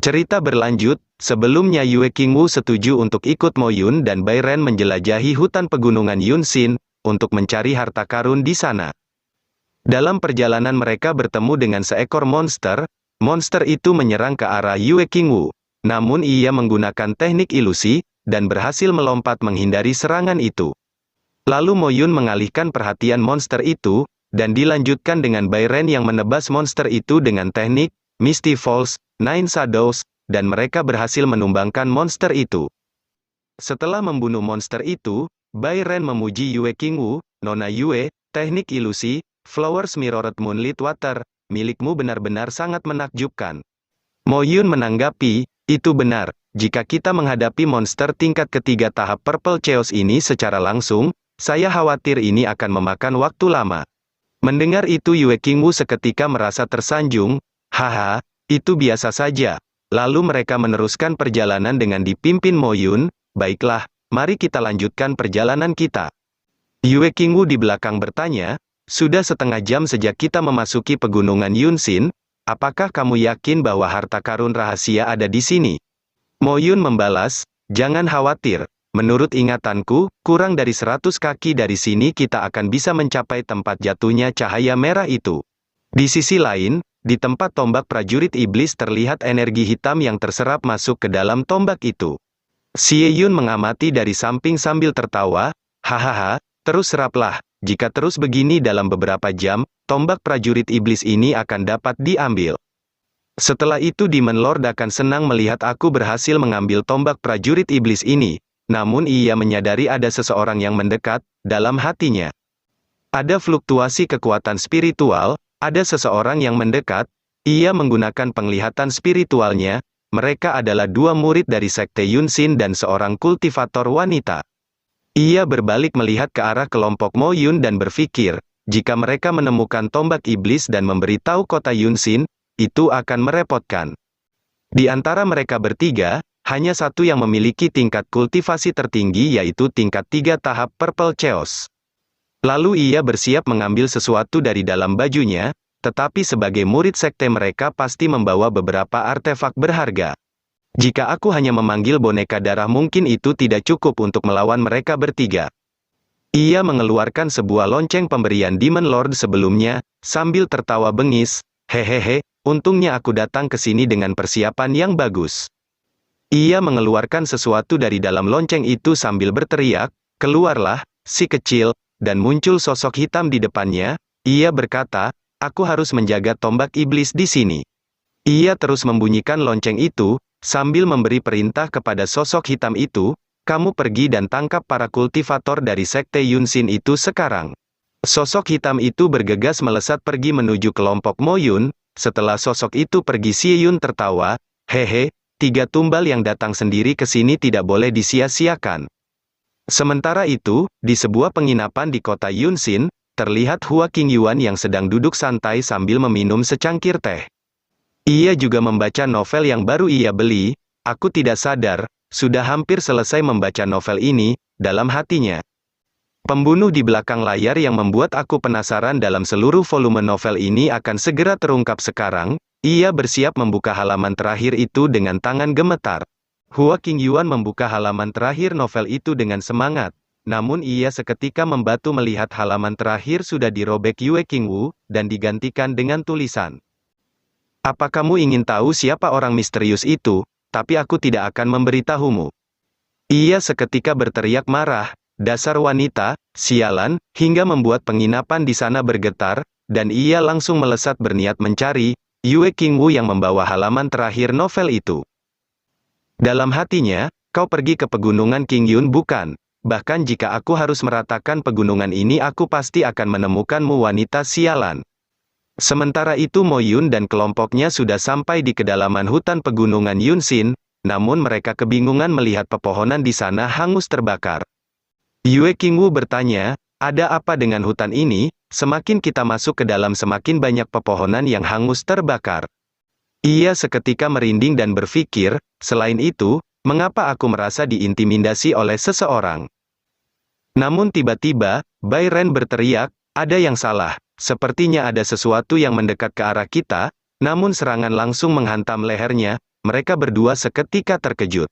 Cerita berlanjut, sebelumnya Yue Qingwu setuju untuk ikut Mo Yun dan Bai Ren menjelajahi hutan pegunungan Yunxin, untuk mencari harta karun di sana. Dalam perjalanan mereka bertemu dengan seekor monster. Monster itu menyerang ke arah Yue Qingwu. Namun ia menggunakan teknik ilusi, dan berhasil melompat menghindari serangan itu. Lalu Mo Yun mengalihkan perhatian monster itu, dan dilanjutkan dengan Bai Ren yang menebas monster itu dengan teknik Misty Falls, Nine Shadows, dan mereka berhasil menumbangkan monster itu. Setelah membunuh monster itu, Bai Ren memuji Yue Qingwu, Nona Yue, teknik ilusi, Flowers Mirrored Moonlit Water, milikmu benar-benar sangat menakjubkan. Mo Yun menanggapi, itu benar, jika kita menghadapi monster tingkat ketiga tahap Purple Chaos ini secara langsung, saya khawatir ini akan memakan waktu lama. Mendengar itu Yue Qingwu seketika merasa tersanjung, haha, itu biasa saja. Lalu mereka meneruskan perjalanan dengan dipimpin Mo Yun. Baiklah, mari kita lanjutkan perjalanan kita. Yue Qingwu di belakang bertanya, sudah setengah jam sejak kita memasuki pegunungan Yunxin, apakah kamu yakin bahwa harta karun rahasia ada di sini? Mo Yun membalas, jangan khawatir, menurut ingatanku, kurang dari 100 kaki dari sini kita akan bisa mencapai tempat jatuhnya cahaya merah itu. Di sisi lain, di tempat tombak prajurit iblis terlihat energi hitam yang terserap masuk ke dalam tombak itu. Xie Yun mengamati dari samping sambil tertawa, hahaha, terus seraplah, jika terus begini dalam beberapa jam, tombak prajurit iblis ini akan dapat diambil. Setelah itu Demon Lord akan senang melihat aku berhasil mengambil tombak prajurit iblis ini, namun ia menyadari ada seseorang yang mendekat, dalam hatinya. Ada fluktuasi kekuatan spiritual. Ada seseorang yang mendekat, ia menggunakan penglihatan spiritualnya, mereka adalah dua murid dari Sekte Yunxin dan seorang kultivator wanita. Ia berbalik melihat ke arah kelompok Mo Yun dan berpikir, jika mereka menemukan tombak iblis dan memberitahu kota Yunxin, itu akan merepotkan. Di antara mereka bertiga, hanya satu yang memiliki tingkat kultivasi tertinggi yaitu tingkat 3 tahap Purple Chaos. Lalu ia bersiap mengambil sesuatu dari dalam bajunya, tetapi sebagai murid sekte mereka pasti membawa beberapa artefak berharga. Jika aku hanya memanggil boneka darah mungkin itu tidak cukup untuk melawan mereka bertiga. Ia mengeluarkan sebuah lonceng pemberian Demon Lord sebelumnya, sambil tertawa bengis, hehehe, untungnya aku datang ke sini dengan persiapan yang bagus. Ia mengeluarkan sesuatu dari dalam lonceng itu sambil berteriak, keluarlah, si kecil, dan muncul sosok hitam di depannya. Ia berkata, aku harus menjaga tombak iblis di sini. Ia terus membunyikan lonceng itu, sambil memberi perintah kepada sosok hitam itu, kamu pergi dan tangkap para kultivator dari Sekte Yunxin itu sekarang. Sosok hitam itu bergegas melesat pergi menuju kelompok Mo Yun. Setelah sosok itu pergi Xie Yun tertawa, hehe, 3 tumbal yang datang sendiri ke sini tidak boleh disia-siakan. Sementara itu, di sebuah penginapan di kota Yunxin, terlihat Hua Qingyuan yang sedang duduk santai sambil meminum secangkir teh. Ia juga membaca novel yang baru ia beli. Aku tidak sadar, sudah hampir selesai membaca novel ini, dalam hatinya. Pembunuh di belakang layar yang membuat aku penasaran dalam seluruh volume novel ini akan segera terungkap sekarang. Ia bersiap membuka halaman terakhir itu dengan tangan gemetar. Hua Qingyuan membuka halaman terakhir novel itu dengan semangat, namun ia seketika membatu melihat halaman terakhir sudah dirobek Yue Qingwu, dan digantikan dengan tulisan. Apa kamu ingin tahu siapa orang misterius itu, tapi aku tidak akan memberitahumu. Ia seketika berteriak marah, dasar wanita, sialan, hingga membuat penginapan di sana bergetar, dan ia langsung melesat berniat mencari Yue Qingwu yang membawa halaman terakhir novel itu. Dalam hatinya, kau pergi ke pegunungan Qingyun bukan? Bahkan jika aku harus meratakan pegunungan ini aku pasti akan menemukanmu wanita sialan. Sementara itu Mo Yun dan kelompoknya sudah sampai di kedalaman hutan pegunungan Yunxin, namun mereka kebingungan melihat pepohonan di sana hangus terbakar. Yue Qingwu bertanya, ada apa dengan hutan ini? Semakin kita masuk ke dalam semakin banyak pepohonan yang hangus terbakar. Ia seketika merinding dan berpikir, selain itu, mengapa aku merasa diintimidasi oleh seseorang? Namun tiba-tiba, Bai Ren berteriak, ada yang salah, sepertinya ada sesuatu yang mendekat ke arah kita, namun serangan langsung menghantam lehernya. mereka berdua seketika terkejut.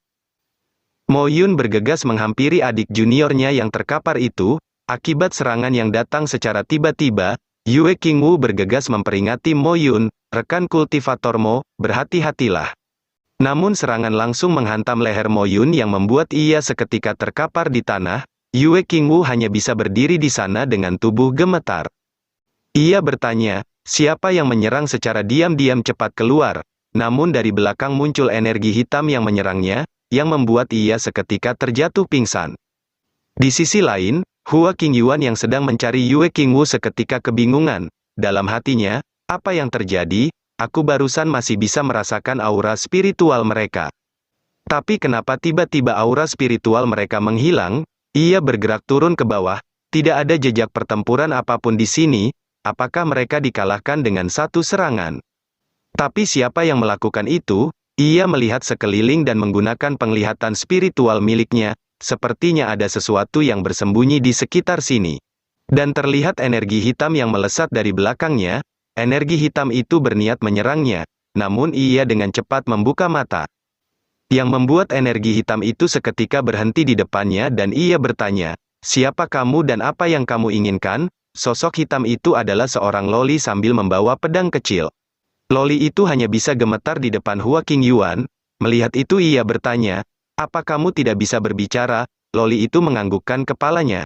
Mo Yun bergegas menghampiri adik juniornya yang terkapar itu. Akibat serangan yang datang secara tiba-tiba, Yue Qingwu bergegas memperingati Mo Yun, "Rekan kultivator Mo, berhati-hatilah." Namun serangan langsung menghantam leher Mo Yun yang membuat ia seketika terkapar di tanah. Yue Qingwu hanya bisa berdiri di sana dengan tubuh gemetar. Ia bertanya, siapa yang menyerang secara diam-diam cepat keluar, namun dari belakang muncul energi hitam yang menyerangnya, yang membuat ia seketika terjatuh pingsan. Di sisi lain, Hua Qingyuan yang sedang mencari Yue Qingwu seketika kebingungan. Dalam hatinya, apa yang terjadi? Aku barusan masih bisa merasakan aura spiritual mereka. Tapi kenapa tiba-tiba aura spiritual mereka menghilang? Ia bergerak turun ke bawah, tidak ada jejak pertempuran apapun di sini. Apakah mereka dikalahkan dengan satu serangan? Tapi siapa yang melakukan itu? Ia melihat sekeliling dan menggunakan penglihatan spiritual miliknya. Sepertinya ada sesuatu yang bersembunyi di sekitar sini. Dan terlihat energi hitam yang melesat dari belakangnya. Energi hitam itu berniat menyerangnya, namun ia dengan cepat membuka mata. Yang membuat energi hitam itu seketika berhenti di depannya dan ia bertanya, "Siapa kamu dan apa yang kamu inginkan?" Sosok hitam itu adalah seorang loli sambil membawa pedang kecil. Loli itu hanya bisa gemetar di depan Hua Qingyuan. Melihat itu ia bertanya, "Apa kamu tidak bisa berbicara?" Loli itu menganggukkan kepalanya.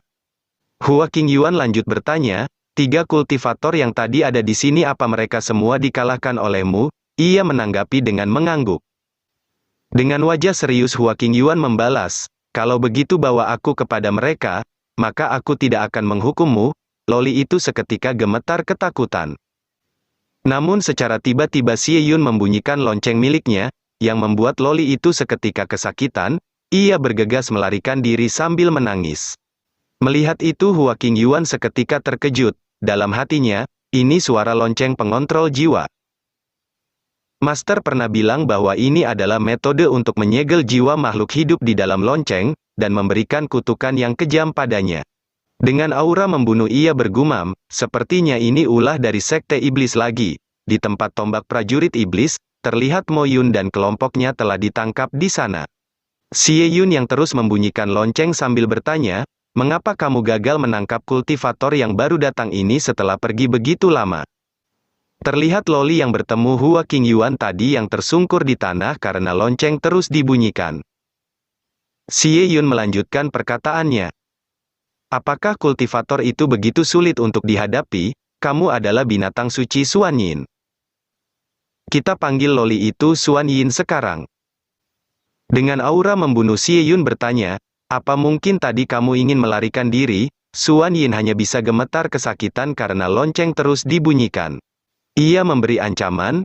Hua Qingyuan lanjut bertanya, "Tiga kultivator yang tadi ada di sini, apa mereka semua dikalahkan olehmu?" Ia menanggapi dengan mengangguk. Dengan wajah serius Hua Qingyuan membalas, "Kalau begitu bawa aku kepada mereka, maka aku tidak akan menghukummu." Loli itu seketika gemetar ketakutan. Namun secara tiba-tiba Xie Yun membunyikan lonceng miliknya, yang membuat loli itu seketika kesakitan. Ia bergegas melarikan diri sambil menangis. Melihat itu Hua Qingyuan seketika terkejut. Dalam hatinya, ini suara lonceng pengontrol jiwa. Master pernah bilang bahwa ini adalah metode untuk menyegel jiwa makhluk hidup di dalam lonceng, dan memberikan kutukan yang kejam padanya. Dengan aura membunuh ia bergumam, sepertinya ini ulah dari sekte iblis lagi. Di tempat tombak prajurit iblis, terlihat Mo Yun dan kelompoknya telah ditangkap di sana. Xie Yun yang terus membunyikan lonceng sambil bertanya, "Mengapa kamu gagal menangkap kultivator yang baru datang ini setelah pergi begitu lama?" Terlihat loli yang bertemu Hua Qingyuan tadi yang tersungkur di tanah karena lonceng terus dibunyikan. Xie Yun melanjutkan perkataannya. "Apakah kultivator itu begitu sulit untuk dihadapi? Kamu adalah binatang suci Xuan Yin. Kita panggil loli itu Xuan Yin sekarang." Dengan aura membunuh Xie Yun bertanya, "Apa mungkin tadi kamu ingin melarikan diri?" Xuan Yin hanya bisa gemetar kesakitan karena lonceng terus dibunyikan. Ia memberi ancaman,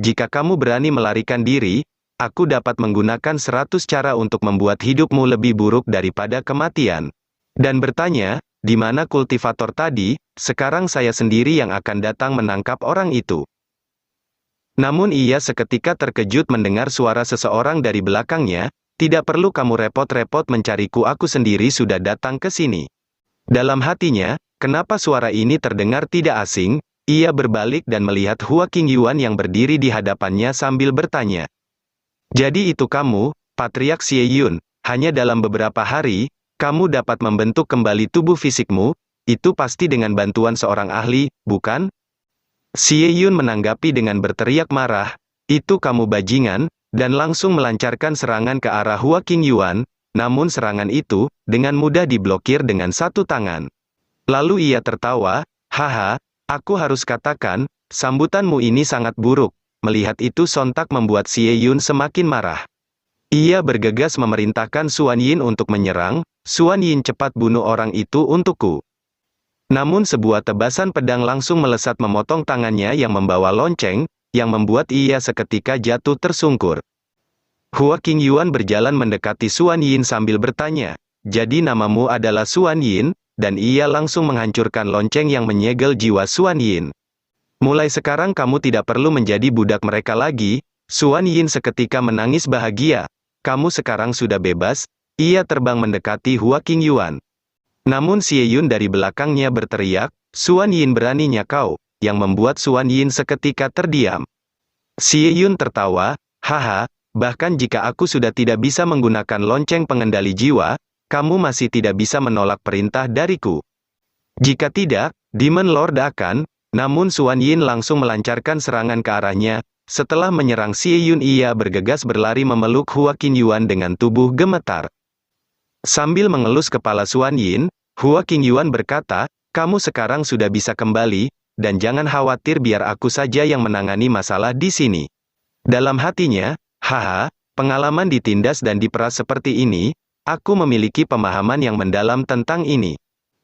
"Jika kamu berani melarikan diri, aku dapat menggunakan 100 cara untuk membuat hidupmu lebih buruk daripada kematian." Dan bertanya, "Di mana kultivator tadi? Sekarang saya sendiri yang akan datang menangkap orang itu." Namun ia seketika terkejut mendengar suara seseorang dari belakangnya, "Tidak perlu kamu repot-repot mencariku, aku sendiri sudah datang ke sini." Dalam hatinya, kenapa suara ini terdengar tidak asing? Ia berbalik dan melihat Hua Qingyuan yang berdiri di hadapannya sambil bertanya. "Jadi itu kamu, Patriark Xie Yun, hanya dalam beberapa hari, kamu dapat membentuk kembali tubuh fisikmu, itu pasti dengan bantuan seorang ahli, bukan?" Xie Yun menanggapi dengan berteriak marah, "Itu kamu bajingan," dan langsung melancarkan serangan ke arah Hua Qingyuan, namun serangan itu, dengan mudah diblokir dengan satu tangan. Lalu ia tertawa, "Haha, aku harus katakan, sambutanmu ini sangat buruk." Melihat itu sontak membuat Xie Yun semakin marah. Ia bergegas memerintahkan Xuan Yin untuk menyerang, "Xuan Yin, cepat bunuh orang itu untukku." Namun sebuah tebasan pedang langsung melesat memotong tangannya yang membawa lonceng, yang membuat ia seketika jatuh tersungkur. Hua Qingyuan berjalan mendekati Xuan Yin sambil bertanya, "Jadi namamu adalah Xuan Yin?" Dan ia langsung menghancurkan lonceng yang menyegel jiwa Xuan Yin. "Mulai sekarang kamu tidak perlu menjadi budak mereka lagi." Xuan Yin seketika menangis bahagia. "Kamu sekarang sudah bebas." Ia terbang mendekati Hua Qingyuan. Namun Xie Yun dari belakangnya berteriak, "Xuan Yin, beraninya kau," yang membuat Xuan Yin seketika terdiam. Xie Yun tertawa, Haha, bahkan jika aku sudah tidak bisa menggunakan lonceng pengendali jiwa, kamu masih tidak bisa menolak perintah dariku. Jika tidak, Demon Lord akan, namun Xuan Yin langsung melancarkan serangan ke arahnya. Setelah menyerang Xie Yun, ia bergegas berlari memeluk Hua Qingyuan dengan tubuh gemetar. Sambil mengelus kepala Xuan Yin, Hua Qingyuan berkata, kamu sekarang sudah bisa kembali, dan jangan khawatir biar aku saja yang menangani masalah di sini. Dalam hatinya, haha, pengalaman ditindas dan diperas seperti ini, aku memiliki pemahaman yang mendalam tentang ini.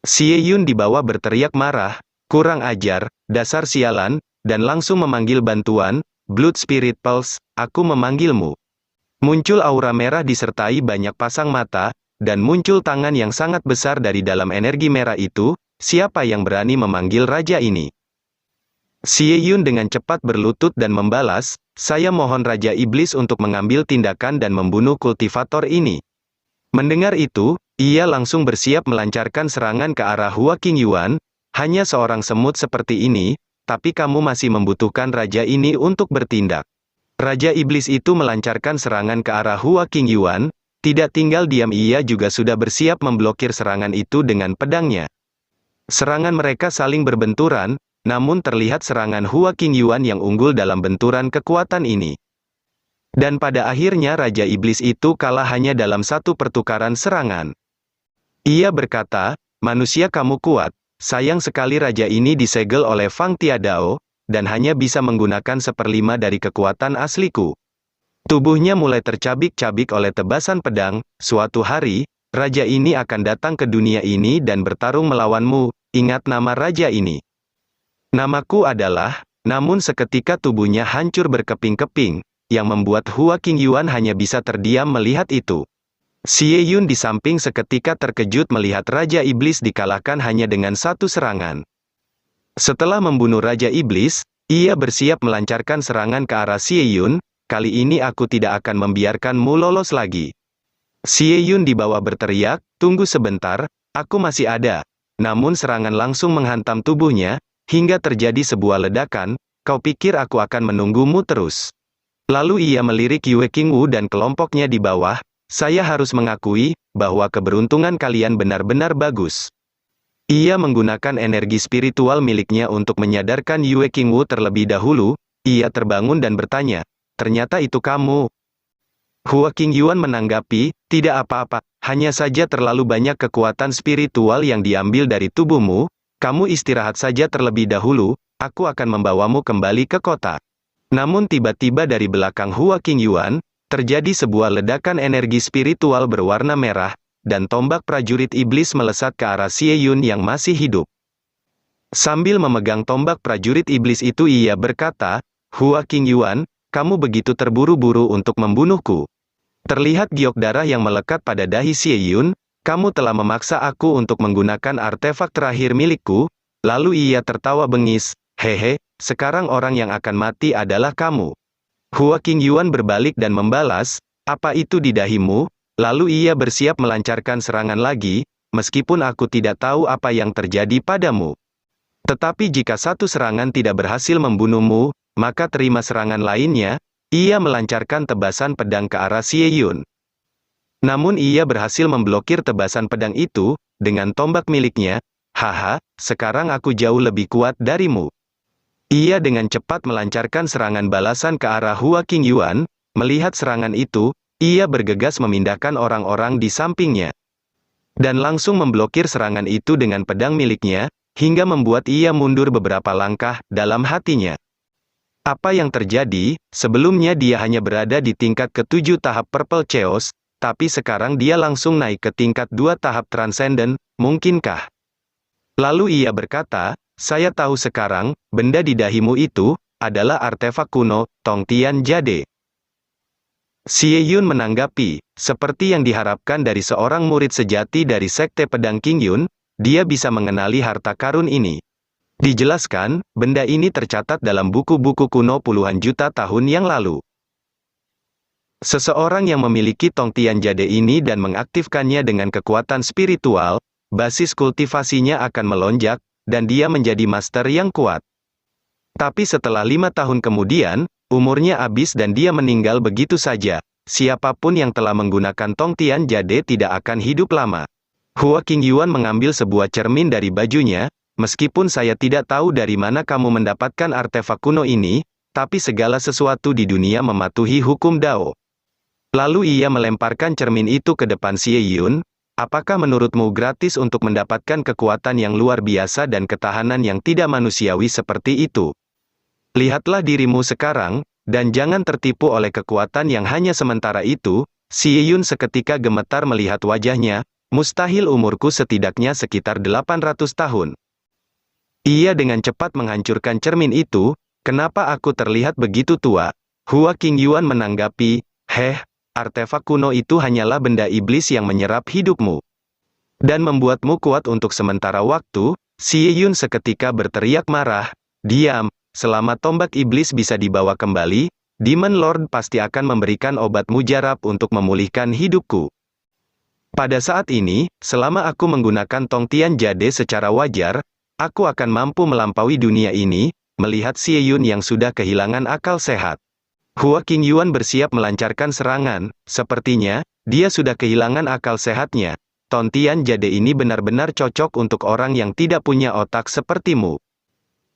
Xie Yun di bawah berteriak marah, kurang ajar, dasar sialan, dan langsung memanggil bantuan. Blood Spirit Pulse, aku memanggilmu. Muncul aura merah disertai banyak pasang mata, dan muncul tangan yang sangat besar dari dalam energi merah itu. Siapa yang berani memanggil raja ini? Xie Yun dengan cepat berlutut dan membalas, saya mohon Raja Iblis untuk mengambil tindakan dan membunuh kultivator ini. Mendengar itu, ia langsung bersiap melancarkan serangan ke arah Hua Qingyuan. Hanya seorang semut seperti ini, tapi kamu masih membutuhkan raja ini untuk bertindak. Raja Iblis itu melancarkan serangan ke arah Hua Qingyuan. Tidak tinggal diam, ia juga sudah bersiap memblokir serangan itu dengan pedangnya. Serangan mereka saling berbenturan, namun terlihat serangan Hua Qingyuan yang unggul dalam benturan kekuatan ini. Dan pada akhirnya Raja Iblis itu kalah hanya dalam satu pertukaran serangan. Ia berkata, manusia kamu kuat, sayang sekali raja ini disegel oleh Fang Tiadao, dan hanya bisa menggunakan 1/5 dari kekuatan asliku. Tubuhnya mulai tercabik-cabik oleh tebasan pedang. Suatu hari, raja ini akan datang ke dunia ini dan bertarung melawanmu. Ingat nama raja ini. Namaku adalah, namun seketika tubuhnya hancur berkeping-keping, yang membuat Hua Qingyuan hanya bisa terdiam melihat itu. Xie Yun di samping seketika terkejut melihat Raja Iblis dikalahkan hanya dengan satu serangan. Setelah membunuh Raja Iblis, ia bersiap melancarkan serangan ke arah Xie Yun. Kali ini aku tidak akan membiarkanmu lolos lagi. Xie Yun di bawah berteriak, tunggu sebentar, aku masih ada. Namun serangan langsung menghantam tubuhnya, hingga terjadi sebuah ledakan. Kau pikir aku akan menunggumu terus? Lalu ia melirik Yue Qingwu dan kelompoknya di bawah. Saya harus mengakui, bahwa keberuntungan kalian benar-benar bagus. Ia menggunakan energi spiritual miliknya untuk menyadarkan Yue Qingwu terlebih dahulu. Ia terbangun dan bertanya, ternyata itu kamu. Hua Qingyuan menanggapi, tidak apa-apa, hanya saja terlalu banyak kekuatan spiritual yang diambil dari tubuhmu. Kamu istirahat saja terlebih dahulu, aku akan membawamu kembali ke kota. Namun tiba-tiba dari belakang Hua Qingyuan, terjadi sebuah ledakan energi spiritual berwarna merah, dan tombak prajurit iblis melesat ke arah Xie Yun yang masih hidup. Sambil memegang tombak prajurit iblis itu ia berkata, Hua Qingyuan, kamu begitu terburu-buru untuk membunuhku. Terlihat giok darah yang melekat pada dahi Xie Yun, kamu telah memaksa aku untuk menggunakan artefak terakhir milikku. Lalu ia tertawa bengis, hehe, sekarang orang yang akan mati adalah kamu. Hua Qingyuan berbalik dan membalas, apa itu di dahimu? Lalu ia bersiap melancarkan serangan lagi, meskipun aku tidak tahu apa yang terjadi padamu. Tetapi jika satu serangan tidak berhasil membunuhmu, maka terima serangan lainnya. Ia melancarkan tebasan pedang ke arah Xie Yun. Namun ia berhasil memblokir tebasan pedang itu, dengan tombak miliknya. Haha, sekarang aku jauh lebih kuat darimu. Ia dengan cepat melancarkan serangan balasan ke arah Hua Qingyuan. Melihat serangan itu, ia bergegas memindahkan orang-orang di sampingnya. Dan langsung memblokir serangan itu dengan pedang miliknya, hingga membuat ia mundur beberapa langkah, dalam hatinya. Apa yang terjadi? Sebelumnya dia hanya berada di tingkat ke-7 tahap Purple Chaos, tapi sekarang dia langsung naik ke tingkat 2 tahap Transcendent, mungkinkah? Lalu ia berkata, saya tahu sekarang, benda di dahimu itu, adalah artefak kuno, Tongtian Jade. Xie Yun menanggapi, seperti yang diharapkan dari seorang murid sejati dari Sekte Pedang Qingyun, dia bisa mengenali harta karun ini. Dijelaskan, benda ini tercatat dalam buku-buku kuno puluhan juta tahun yang lalu. Seseorang yang memiliki Tongtian Jade ini dan mengaktifkannya dengan kekuatan spiritual, basis kultivasinya akan melonjak, dan dia menjadi master yang kuat. Tapi setelah 5 tahun kemudian, umurnya habis dan dia meninggal begitu saja. Siapapun yang telah menggunakan Tong Tian Jade tidak akan hidup lama. Hua Qingyuan mengambil sebuah cermin dari bajunya. Meskipun saya tidak tahu dari mana kamu mendapatkan artefak kuno ini, tapi segala sesuatu di dunia mematuhi hukum Dao. Lalu ia melemparkan cermin itu ke depan Xie Yun. Apakah menurutmu gratis untuk mendapatkan kekuatan yang luar biasa dan ketahanan yang tidak manusiawi seperti itu? Lihatlah dirimu sekarang, dan jangan tertipu oleh kekuatan yang hanya sementara itu. Xie Yun seketika gemetar melihat wajahnya. Mustahil umurku setidaknya sekitar 800 tahun. Ia dengan cepat menghancurkan cermin itu. Kenapa aku terlihat begitu tua? Hua Qingyuan menanggapi, artefak kuno itu hanyalah benda iblis yang menyerap hidupmu. Dan membuatmu kuat untuk sementara waktu. Xie Yun seketika berteriak marah, diam, selama tombak iblis bisa dibawa kembali, Demon Lord pasti akan memberikan obat mujarab untuk memulihkan hidupku. Pada saat ini, selama aku menggunakan Tong Tian Jade secara wajar, aku akan mampu melampaui dunia ini. Melihat Xie Yun yang sudah kehilangan akal sehat, Hua Qingyuan bersiap melancarkan serangan. Sepertinya, dia sudah kehilangan akal sehatnya. Tong Tian Jade ini benar-benar cocok untuk orang yang tidak punya otak sepertimu.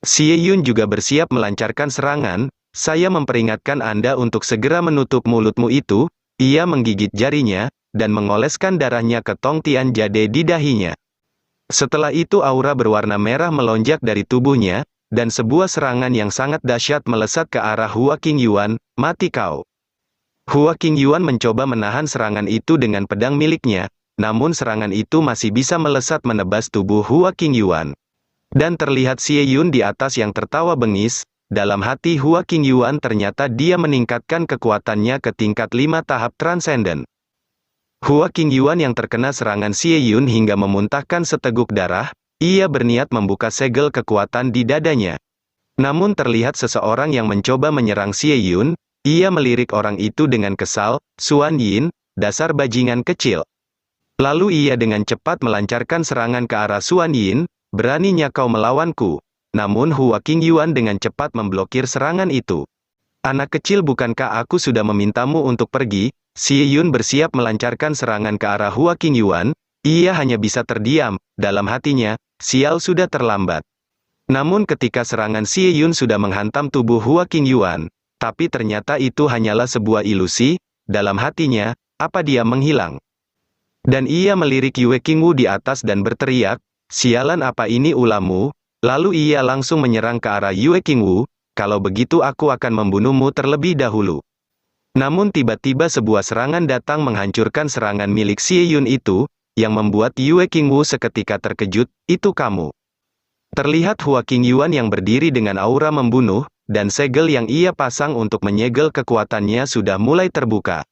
Xie Yun juga bersiap melancarkan serangan. Saya memperingatkan Anda untuk segera menutup mulutmu itu. Ia menggigit jarinya, dan mengoleskan darahnya ke Tong Tian Jade di dahinya. Setelah itu aura berwarna merah melonjak dari tubuhnya, dan sebuah serangan yang sangat dahsyat melesat ke arah Hua Qingyuan. Mati kau! Hua Qingyuan mencoba menahan serangan itu dengan pedang miliknya, namun serangan itu masih bisa melesat menebas tubuh Hua Qingyuan. Dan terlihat Xie Yun di atas yang tertawa bengis. Dalam hati Hua Qingyuan ternyata dia meningkatkan kekuatannya ke tingkat 5 tahap transenden. Hua Qingyuan yang terkena serangan Xie Yun hingga memuntahkan seteguk darah. Ia berniat membuka segel kekuatan di dadanya. Namun terlihat seseorang yang mencoba menyerang Xie Yun. Ia melirik orang itu dengan kesal, Xuan Yin, dasar bajingan kecil. Lalu ia dengan cepat melancarkan serangan ke arah Xuan Yin. Beraninya kau melawanku? Namun Hua Qingyuan dengan cepat memblokir serangan itu. Anak kecil, bukankah aku sudah memintamu untuk pergi? Xie Yun bersiap melancarkan serangan ke arah Hua Qingyuan. Ia hanya bisa terdiam. Dalam hatinya, sial, sudah terlambat. Namun ketika serangan Xie Yun sudah menghantam tubuh Hua Qingyuan, tapi ternyata itu hanyalah sebuah ilusi. Dalam hatinya, apa dia menghilang? Dan ia melirik Yue Qingwu di atas dan berteriak, sialan, apa ini ulahmu? Lalu ia langsung menyerang ke arah Yue Qingwu. Kalau begitu aku akan membunuhmu terlebih dahulu. Namun tiba-tiba sebuah serangan datang menghancurkan serangan milik Xie Yun itu, yang membuat Yue Qingwu seketika terkejut. Itu kamu? Terlihat Hua Qingyuan yang berdiri dengan aura membunuh, dan segel yang ia pasang untuk menyegel kekuatannya sudah mulai terbuka.